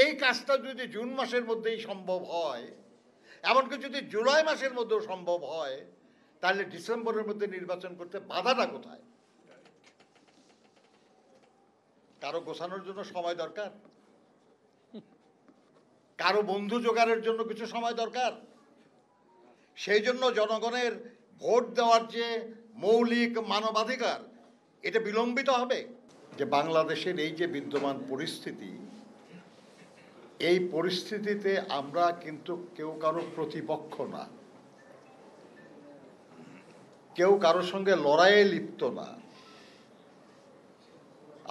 এই কাজটা যদি জুন মাসের মধ্যেই সম্ভব হয়, এমনকি যদি জুলাই মাসের মধ্যেও সম্ভব হয়, তাহলে ডিসেম্বরের মধ্যে নির্বাচন করতে বাধাটা কোথায়? কারো গোছানোর জন্য সময় দরকার, কারো বন্ধু জোগাড়ের জন্য কিছু সময় দরকার। সেই জন্য জনগণের ভোট দেওয়ার যে মৌলিক মানবাধিকার, এটা বিলম্বিত হবে। যে বাংলাদেশের এই যে বিদ্যমান পরিস্থিতি, এই পরিস্থিতিতে আমরা কিন্তু কেউ কারো প্রতিপক্ষ না, কেউ কারোর সঙ্গে লড়াইয়ে লিপ্ত না।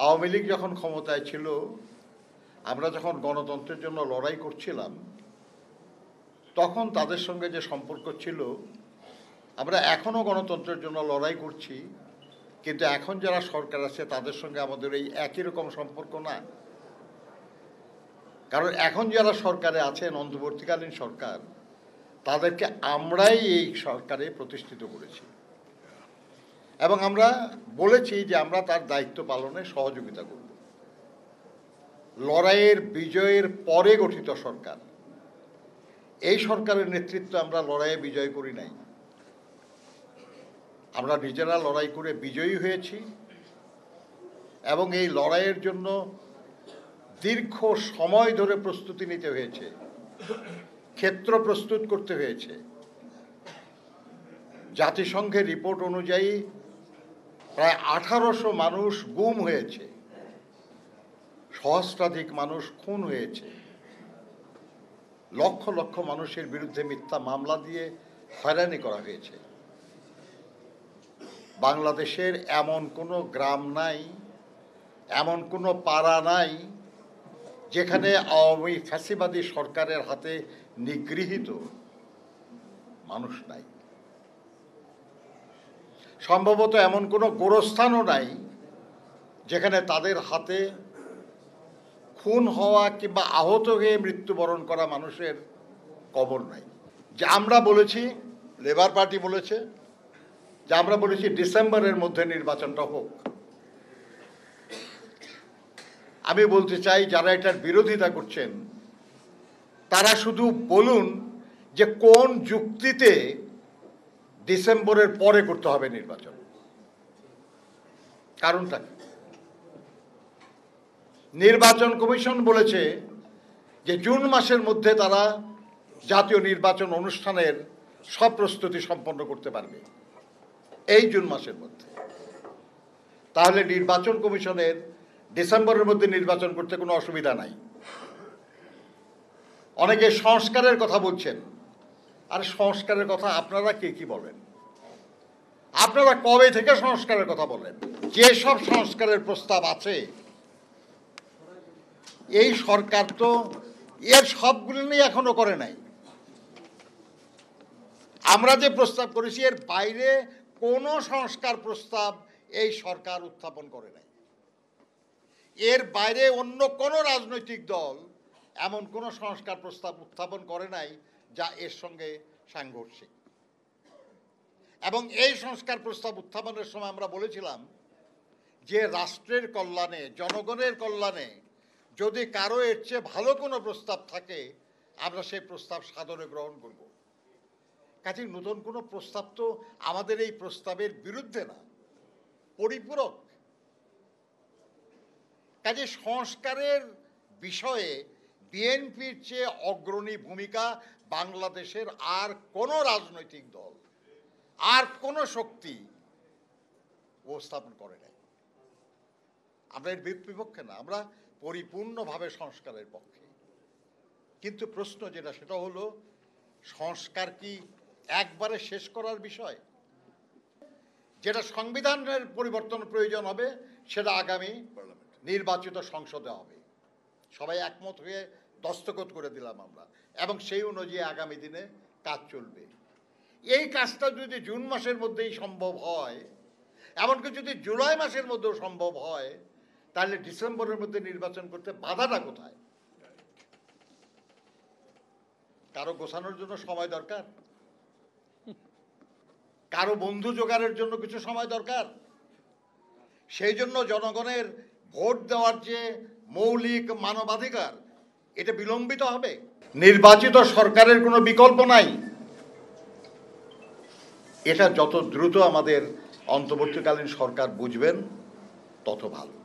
আওয়ামী লীগ যখন ক্ষমতায় ছিল, আমরা যখন গণতন্ত্রের জন্য লড়াই করছিলাম, তখন তাদের সঙ্গে যে সম্পর্ক ছিল, আমরা এখনও গণতন্ত্রের জন্য লড়াই করছি, কিন্তু এখন যারা সরকার আছে তাদের সঙ্গে আমাদের এই একই রকম সম্পর্ক না। কারণ এখন যারা সরকারে আছেন, অন্তর্বর্তীকালীন সরকার, তাদেরকে আমরাই এই সরকারে প্রতিষ্ঠিত করেছি এবং আমরা বলেছি যে আমরা তার দায়িত্ব পালনে সহযোগিতা করব। লড়াইয়ের বিজয়ের পরে গঠিত সরকার, এই সরকারের নেতৃত্ব আমরা লড়াইয়ে বিজয় করি নাই, আমরা নিজেরা লড়াই করে বিজয়ী হয়েছি এবং এই লড়াইয়ের জন্য দীর্ঘ সময় ধরে প্রস্তুতি নিতে হয়েছে, ক্ষেত্র প্রস্তুত করতে হয়েছে। জাতিসংঘের রিপোর্ট অনুযায়ী প্রায় 1800 মানুষ গুম হয়েছে, সহস্রাধিক মানুষ খুন হয়েছে, লক্ষ লক্ষ মানুষের বিরুদ্ধে মিথ্যা মামলা দিয়ে হয়রানি করা হয়েছে। বাংলাদেশের এমন কোনো গ্রাম নাই, এমন কোনো পাড়া নাই যেখানে আওয়ামী ফ্যাসিবাদী সরকারের হাতে নিগৃহীত মানুষ নাই। সম্ভবত এমন কোনো গোরস্থানও নাই যেখানে তাদের হাতে খুন হওয়া কিংবা আহত হয়ে মৃত্যুবরণ করা মানুষের কবর নাই। যে আমরা বলেছি, লেবার পার্টি বলেছে যে আমরা বলেছি ডিসেম্বরের মধ্যে নির্বাচনটা হোক। আমি বলতে চাই, যারা এটার বিরোধিতা করছেন তারা শুধু বলুন যে কোন যুক্তিতে ডিসেম্বরের পরে করতে হবে নির্বাচন, কারণটা কি? নির্বাচন কমিশন বলেছে যে জুন মাসের মধ্যে তারা জাতীয় নির্বাচন অনুষ্ঠানের সব প্রস্তুতি সম্পন্ন করতে পারবে, এই জুন মাসের মধ্যে। তাহলে নির্বাচন কমিশনের ডিসেম্বরের মধ্যে নির্বাচন করতে কোনো অসুবিধা নাই। অনেকে সংস্কারের কথা বলছেন, আর সংস্কারের কথা আপনারা কে কি বলেন? আপনারা কবে থেকে সংস্কারের কথা বলেন? যেসব সংস্কারের প্রস্তাব আছে, এই সরকার তো এর সবগুলো নিয়ে এখনো করে নাই। আমরা যে প্রস্তাব করেছি এর বাইরে কোনো সংস্কার প্রস্তাব এই সরকার উত্থাপন করে নাই। এর বাইরে অন্য কোনো রাজনৈতিক দল এমন কোনো সংস্কার প্রস্তাব উত্থাপন করে নাই যা এর সঙ্গে সাংঘর্ষিক। এবং এই সংস্কার প্রস্তাব উত্থাপনের সময় আমরা বলেছিলাম যে রাষ্ট্রের কল্যাণে, জনগণের কল্যাণে যদি কারো এর চেয়ে ভালো কোনো প্রস্তাব থাকে, আমরা সেই প্রস্তাব সাদরে গ্রহণ করব। কাজেই নতুন কোনো প্রস্তাব তো আমাদের এই প্রস্তাবের বিরুদ্ধে না, পরিপূরক। কাজে সংস্কারের বিষয়ে বিএনপির চেয়ে অগ্রণী ভূমিকা বাংলাদেশের আর কোনো রাজনৈতিক দল, আর কোনো শক্তি উপস্থাপন করে নাই। আমরা এর বিপক্ষে না, আমরা পরিপূর্ণভাবে সংস্কারের পক্ষে। কিন্তু প্রশ্ন যেটা, সেটা হলো সংস্কার কি একবারে শেষ করার বিষয়? যেটা সংবিধানের পরিবর্তন প্রয়োজন হবে সেটা আগামী নির্বাচিত সংসদে হবে। সবাই একমত হয়ে দস্তখত করে দিলাম আমরা, এবং সেই অনুযায়ী আগামী দিনে কাজ চলবে। এই কাজটা যদি জুন মাসের মধ্যেই সম্ভব হয়, এমনকি যদি জুলাই মাসের মধ্যেও সম্ভব হয়, তাহলে ডিসেম্বরের মধ্যে নির্বাচন করতে বাধাটা কোথায়? কারো গোছানোর জন্য সময় দরকার, কারো বন্ধু জোগাড়ের জন্য কিছু সময় দরকার। সেই জন্য জনগণের ভোট দেওয়ার যে মৌলিক মানবাধিকার, এটা বিলম্বিত হবে। নির্বাচিত সরকারের কোনো বিকল্প নাই। এটা যত দ্রুত আমাদের অন্তর্বর্তীকালীন সরকার বুঝবেন তত ভালো।